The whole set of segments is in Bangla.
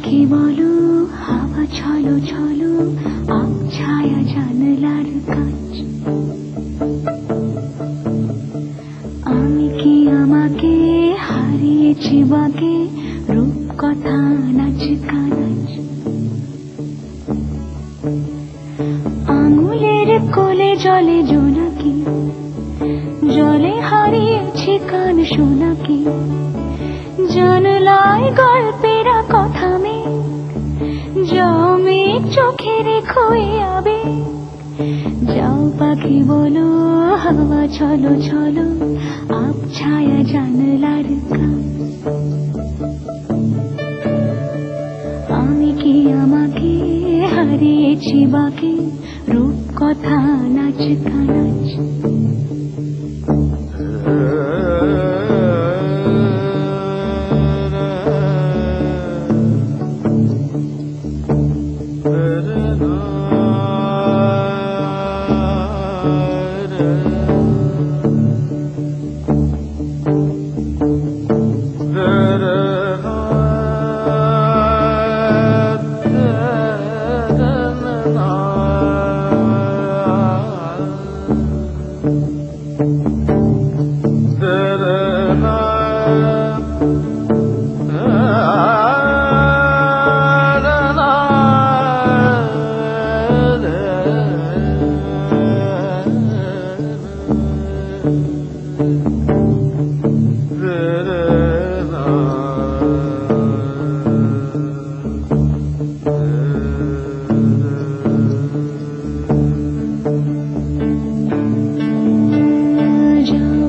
পাখি বলো, হাওয়া ছলো ছলো, আম ছায়া জানলার কাছ। আমি কি আমাকে হারিয়েছি বাকে, রূপ কথা নাচ কানাচ। আঙুলের কোলে জলে জোনাকি, জলে হারিয়েছি কান শোনাকি। জানলায় গল্পেরা কথা মেঘ, যাও মেঘ চোখে রেখো এ আবেগ। যাও পাখি বলো, হাওয়া ছলো ছলো, আব ছায়া জানলার কাছ। আমি কি আমাকে হারিয়েছি বাকে, রূপ কথা নাচ কানাচ।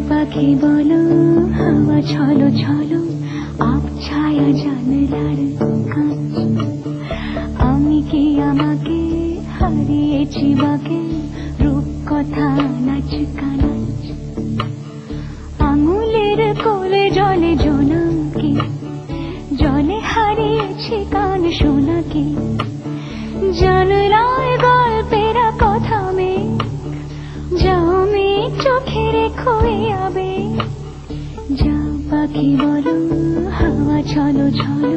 পাখি বলো, হাওয়া ছলো ছলো, আব ছায়া জানলার কাছ। আমি কি আমাকে হারিয়েছি বাকে, রূপ কথা নাচ কানাচ। আঙুলের কোলে জলে জোনাকি, জলে হারিয়েছি কান শোনাকি। জানলায় গল্পেরা কথা মেঘ, যাও মেঘ চোখে রেখো এ আবেগ। যাও পাখি বলো, হাওয়া ছলো ছলো,